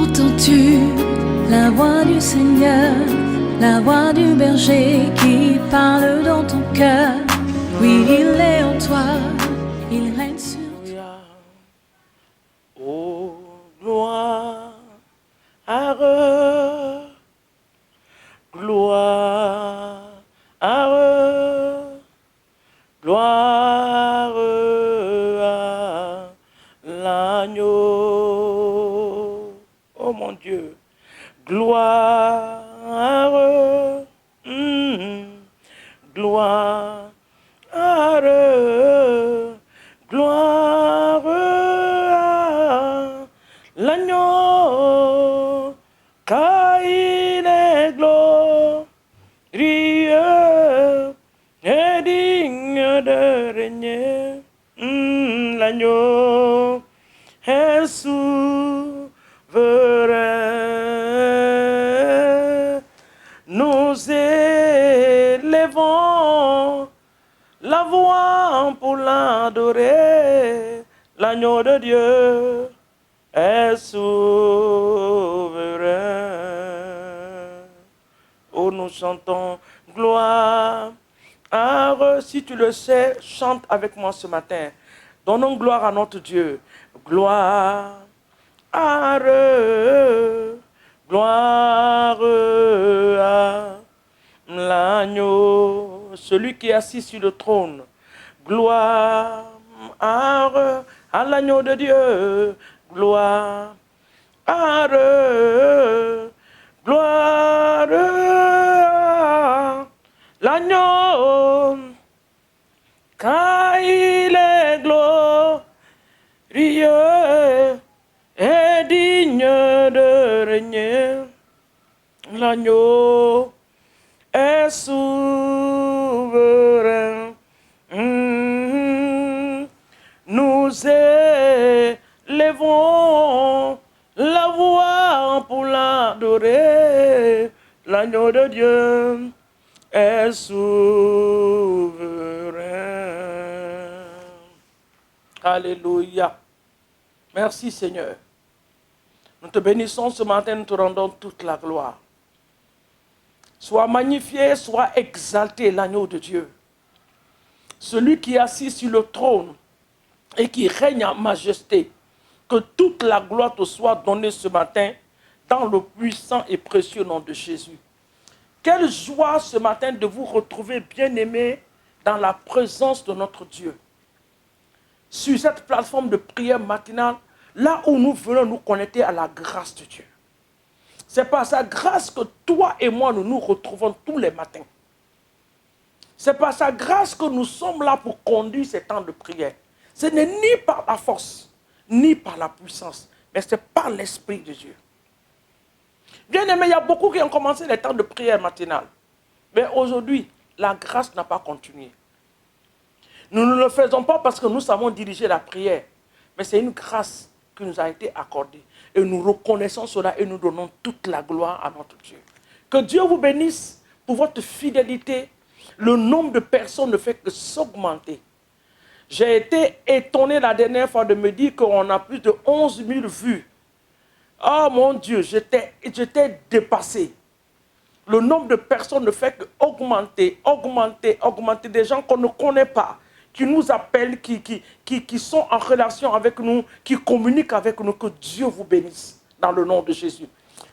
Entends-tu la voix du Seigneur, la voix du berger qui parle dans ton cœur? Oui, il est en toi, il règne sur toi. Oh, gloire, gloire, gloire à l'agneau. Oh mon Dieu, gloire, gloire, gloire à l'agneau, car il est glorieux et digne de régner. L'agneau est souverain. Nous élevons la voix pour l'adorer. L'agneau de Dieu est souverain. Oh, nous chantons gloire. Si tu le sais, chante avec moi ce matin. Donnons gloire à notre Dieu. Gloire, gloire à l'agneau, celui qui est assis sur le trône. Gloire à l'agneau de Dieu. Gloire, gloire à l'agneau, car il est glorieux et digne de régner. L'agneau est souverain. Nous élevons la voix pour l'adorer. L'agneau de Dieu est souverain. Alléluia. Merci Seigneur. Nous te bénissons ce matin, nous te rendons toute la gloire. Sois magnifié, sois exalté l'agneau de Dieu. Celui qui est assis sur le trône et qui règne en majesté. Que toute la gloire te soit donnée ce matin dans le puissant et précieux nom de Jésus. Quelle joie ce matin de vous retrouver bien-aimés dans la présence de notre Dieu. Sur cette plateforme de prière matinale, là où nous venons nous connecter à la grâce de Dieu. C'est par sa grâce que toi et moi nous nous retrouvons tous les matins. C'est par sa grâce que nous sommes là pour conduire ces temps de prière. Ce n'est ni par la force, ni par la puissance, mais c'est par l'Esprit de Dieu. Bien aimé, il y a beaucoup qui ont commencé les temps de prière matinale. Mais aujourd'hui, la grâce n'a pas continué. Nous ne le faisons pas parce que nous savons diriger la prière, mais c'est une grâce qui nous a été accordée. Et nous reconnaissons cela et nous donnons toute la gloire à notre Dieu. Que Dieu vous bénisse pour votre fidélité. Le nombre de personnes ne fait que s'augmenter. J'ai été étonné la dernière fois de me dire qu'on a plus de 11 000 vues. Oh mon Dieu, j'étais dépassé. Le nombre de personnes ne fait qu'augmenter, augmenter. Des gens qu'on ne connaît pas, qui nous appellent, qui sont en relation avec nous, qui communiquent avec nous. Que Dieu vous bénisse dans le nom de Jésus.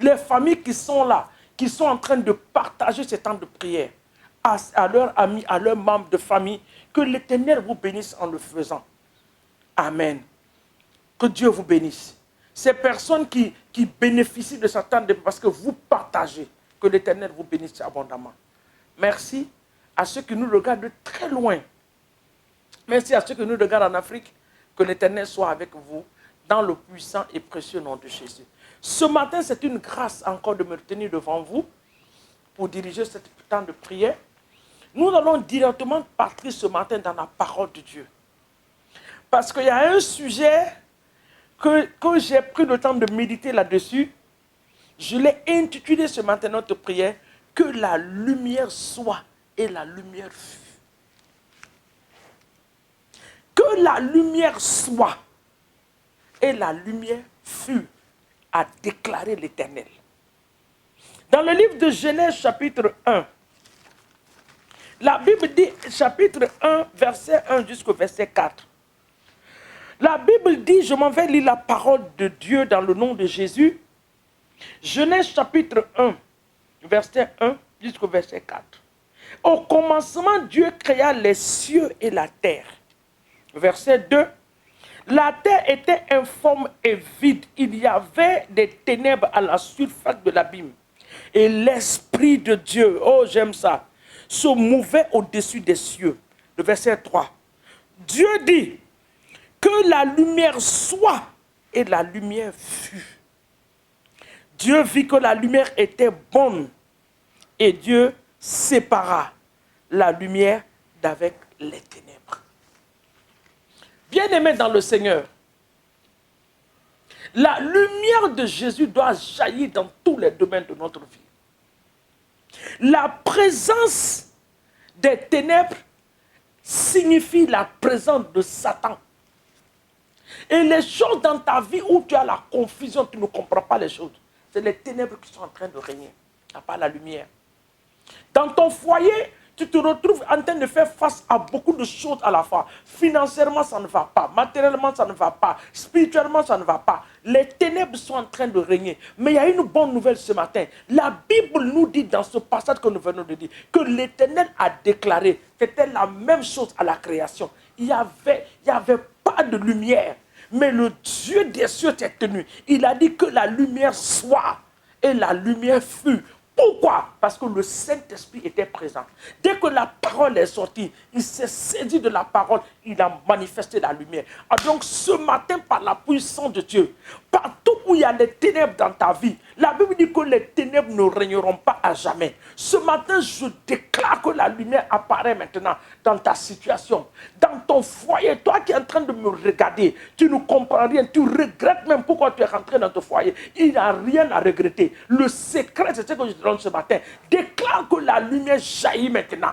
Les familles qui sont là, qui sont en train de partager ces temps de prière à leurs amis, à leurs membres de famille, que l'Éternel vous bénisse en le faisant. Amen. Que Dieu vous bénisse. Ces personnes qui bénéficient de ce temps de prière parce que vous partagez, que l'Éternel vous bénisse abondamment. Merci à ceux qui nous regardent de très loin. Merci à ceux qui nous regardent en Afrique. Que l'Éternel soit avec vous dans le puissant et précieux nom de Jésus. Ce matin, c'est une grâce encore de me tenir devant vous pour diriger ce temps de prière. Nous allons directement partir ce matin dans la parole de Dieu. Parce qu'il y a un sujet que j'ai pris le temps de méditer là-dessus. Je l'ai intitulé ce matin notre prière, que la lumière soit et la lumière fut. Que la lumière soit et la lumière fut. a déclaré l'Éternel. Dans le livre de Genèse chapitre 1, la Bible dit, chapitre 1, verset 1 jusqu'au verset 4. La Bible dit, je m'en vais lire la parole de Dieu dans le nom de Jésus. Genèse chapitre 1, verset 1 jusqu'au verset 4. Au commencement, Dieu créa les cieux et la terre. Verset 2. La terre était informe et vide. Il y avait des ténèbres à la surface de l'abîme. Et l'Esprit de Dieu, oh j'aime ça, se mouvait au-dessus des cieux. Le verset 3. Dieu dit que la lumière soit, et la lumière fut. Dieu vit que la lumière était bonne, et Dieu sépara la lumière d'avec les ténèbres. Bien-aimés dans le Seigneur, la lumière de Jésus doit jaillir dans tous les domaines de notre vie. La présence des ténèbres signifie la présence de Satan. Et les choses dans ta vie où tu as la confusion, tu ne comprends pas les choses, c'est les ténèbres qui sont en train de régner, à part la lumière. Dans ton foyer, tu te retrouves en train de faire face à beaucoup de choses à la fois. Financièrement, ça ne va pas. Matériellement, ça ne va pas. Spirituellement, ça ne va pas. Les ténèbres sont en train de régner. Mais il y a une bonne nouvelle ce matin. La Bible nous dit dans ce passage que nous venons de dire que l'Éternel a déclaré que c'était la même chose à la création. Il n'y avait pas de lumière. Mais le Dieu des cieux s'est tenu. Il a dit que la lumière soit et la lumière fut. Pourquoi? Parce que le Saint-Esprit était présent. Dès que la parole est sortie, il s'est saisi de la parole, il a manifesté la lumière. Donc ce matin, par la puissance de Dieu, partout où il y a les ténèbres dans ta vie, la Bible dit que les ténèbres ne régneront pas à jamais. Ce matin, je déclare que la lumière apparaît maintenant dans ta situation, dans ton foyer. Toi qui es en train de me regarder, tu ne comprends rien, tu regrettes même pourquoi tu es rentré dans ton foyer. Il n'y a rien à regretter. Le secret, c'est ce que je te donne ce matin. Déclare que la lumière jaillit maintenant.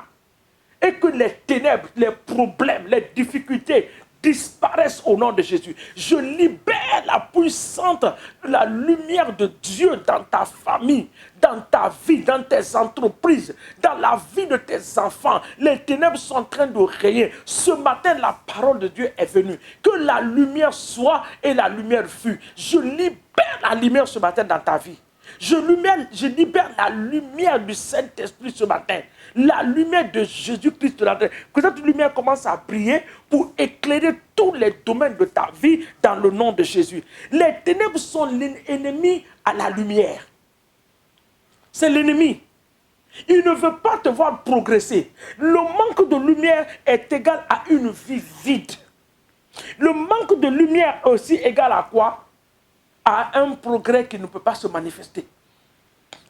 Et que les ténèbres, les problèmes, les difficultés disparaissent au nom de Jésus. Je libère la puissante, la lumière de Dieu dans ta famille, dans ta vie, dans tes entreprises, dans la vie de tes enfants. Les ténèbres sont en train de régner. Ce matin, la parole de Dieu est venue. Que la lumière soit et la lumière fut. Je libère la lumière ce matin dans ta vie. Je libère la lumière du Saint-Esprit ce matin. La lumière de Jésus-Christ de la terre. Que cette lumière commence à briller pour éclairer tous les domaines de ta vie dans le nom de Jésus. Les ténèbres sont l'ennemi à la lumière. C'est l'ennemi. Il ne veut pas te voir progresser. Le manque de lumière est égal à une vie vide. Le manque de lumière aussi égal à quoi? À un progrès qui ne peut pas se manifester.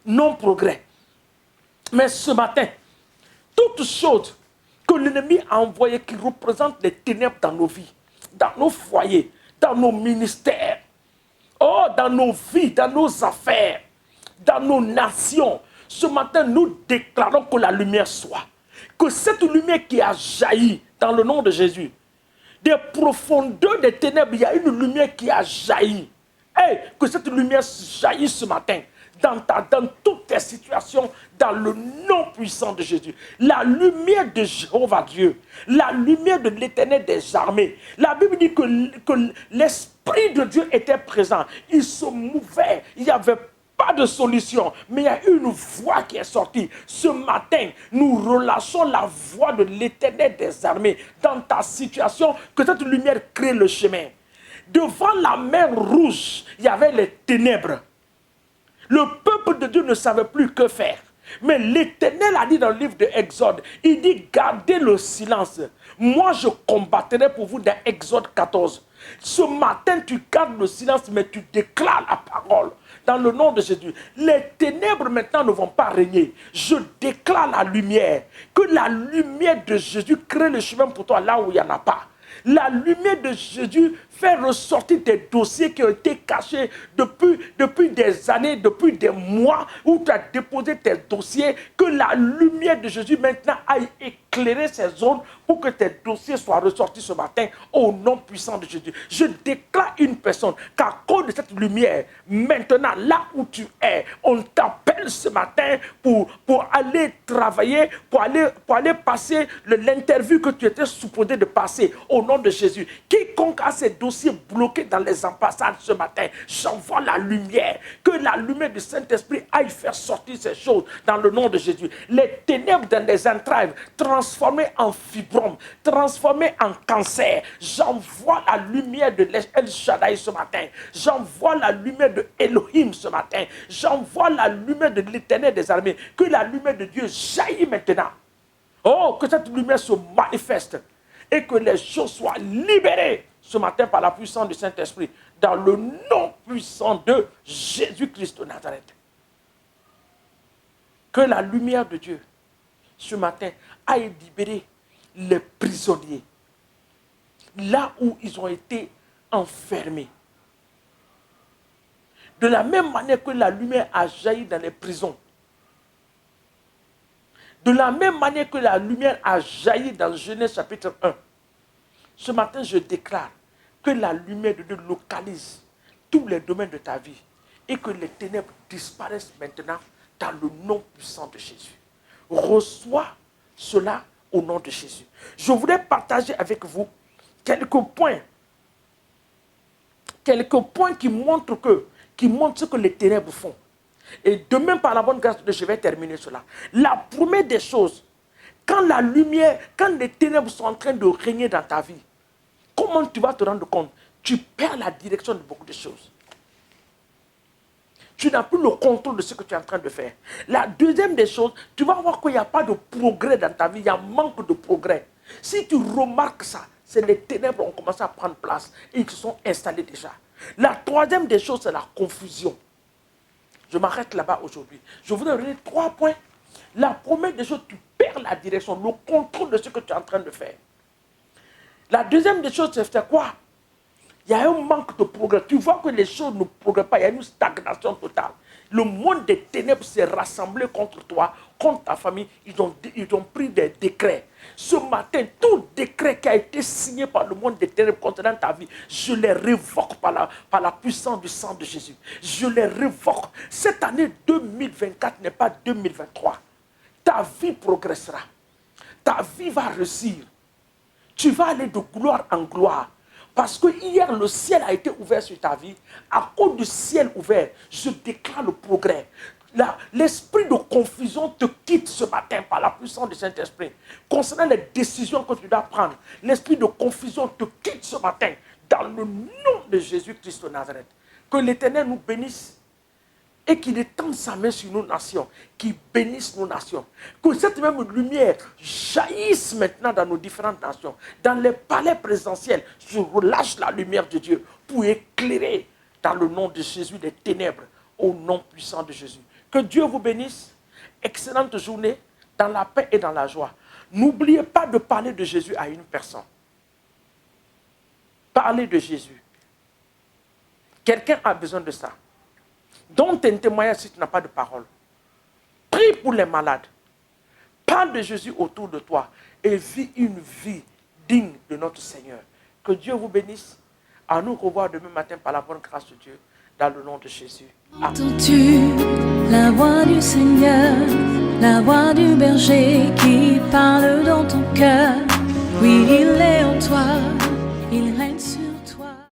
Non-progrès. Mais ce matin, toutes choses que l'ennemi a envoyées qui représentent les ténèbres dans nos vies, dans nos foyers, dans nos ministères, dans nos vies, dans nos affaires, dans nos nations, ce matin, nous déclarons que la lumière soit. Que cette lumière qui a jailli dans le nom de Jésus, des profondeurs des ténèbres, il y a une lumière qui a jailli. Que cette lumière jaillisse ce matin dans toutes tes situations, dans le nom puissant de Jésus. La lumière de Jéhovah Dieu, la lumière de l'Éternel des armées. La Bible dit que l'Esprit de Dieu était présent. Il se mouvait, il n'y avait pas de solution, mais il y a une voix qui est sortie. Ce matin, nous relâchons la voix de l'Éternel des armées dans ta situation, que cette lumière crée le chemin. Devant la mer rouge, il y avait les ténèbres. Le peuple de Dieu ne savait plus que faire. Mais l'Éternel a dit dans le livre de Exode, il dit gardez le silence. Moi je combattrai pour vous dans Exode 14. Ce matin tu gardes le silence mais tu déclares la parole. Dans le nom de Jésus, les ténèbres maintenant ne vont pas régner. Je déclare la lumière. Que la lumière de Jésus crée le chemin pour toi là où il n'y en a pas. La lumière de Jésus faire ressortir des dossiers qui ont été cachés depuis des années, depuis des mois, où tu as déposé tes dossiers, que la lumière de Jésus maintenant aille éclairer ces zones pour que tes dossiers soient ressortis ce matin au nom puissant de Jésus. Je déclare une personne qu'à cause de cette lumière, maintenant, là où tu es, on t'appelle ce matin pour aller travailler, pour aller passer l'interview que tu étais supposé de passer au nom de Jésus. Quiconque a ses dossiers bloqués dans les ambassades ce matin, j'envoie la lumière, que la lumière du Saint-Esprit aille faire sortir ces choses dans le nom de Jésus. Les ténèbres dans les entrailles, transformées en fibrome, transformées en cancer, j'envoie la lumière de El Shaddai ce matin, j'envoie la lumière de Elohim ce matin, j'envoie la lumière de l'Éternel des armées, que la lumière de Dieu jaillit maintenant. Oh, que cette lumière se manifeste et que les choses soient libérées ce matin par la puissance du Saint-Esprit, dans le nom puissant de Jésus-Christ de Nazareth. Que la lumière de Dieu, ce matin, aille libérer les prisonniers, là où ils ont été enfermés. De la même manière que la lumière a jailli dans les prisons, de la même manière que la lumière a jailli dans Genèse chapitre 1, ce matin je déclare que la lumière de Dieu localise tous les domaines de ta vie et que les ténèbres disparaissent maintenant dans le nom puissant de Jésus. Reçois cela au nom de Jésus. Je voudrais partager avec vous quelques points qui montrent ce que les ténèbres font. Et demain, par la bonne grâce de Dieu, je vais terminer cela. La première des choses, quand les ténèbres sont en train de régner dans ta vie, comment tu vas te rendre compte? Tu perds la direction de beaucoup de choses. Tu n'as plus le contrôle de ce que tu es en train de faire. La deuxième des choses, tu vas voir qu'il n'y a pas de progrès dans ta vie, il y a un manque de progrès. Si tu remarques ça, c'est les ténèbres qui ont commencé à prendre place et ils se sont installés déjà. La troisième des choses, c'est la confusion. Je m'arrête là-bas aujourd'hui. Je voudrais donner 3 points. La première des choses, tu perds la direction, le contrôle de ce que tu es en train de faire. La deuxième des choses, c'est quoi? Il y a un manque de progrès. Tu vois que les choses ne progressent pas. Il y a une stagnation totale. Le monde des ténèbres s'est rassemblé contre toi, contre ta famille. Ils ont pris des décrets. Ce matin, tout décret qui a été signé par le monde des ténèbres concernant ta vie, je les révoque par la puissance du sang de Jésus. Je les révoque. Cette année 2024 n'est pas 2023. Ta vie progressera. Ta vie va réussir. Tu vas aller de gloire en gloire. Parce que hier, le ciel a été ouvert sur ta vie. À cause du ciel ouvert, je déclare le progrès. L'esprit de confusion te quitte ce matin par la puissance du Saint-Esprit. Concernant les décisions que tu dois prendre, l'esprit de confusion te quitte ce matin. Dans le nom de Jésus-Christ de Nazareth. Que l'Éternel nous bénisse. Et qu'il étende sa main sur nos nations, qu'il bénisse nos nations. Que cette même lumière jaillisse maintenant dans nos différentes nations. Dans les palais présidentiels, je relâche la lumière de Dieu pour éclairer dans le nom de Jésus les ténèbres, au nom puissant de Jésus. Que Dieu vous bénisse. Excellente journée dans la paix et dans la joie. N'oubliez pas de parler de Jésus à une personne. Parlez de Jésus. Quelqu'un a besoin de ça. Donne un témoignage si tu n'as pas de parole. Prie pour les malades. Parle de Jésus autour de toi et vis une vie digne de notre Seigneur. Que Dieu vous bénisse. À nous revoir demain matin par la bonne grâce de Dieu, dans le nom de Jésus. Amen. Entends-tu la voix du Seigneur, la voix du berger qui parle dans ton cœur? Oui, il est en toi.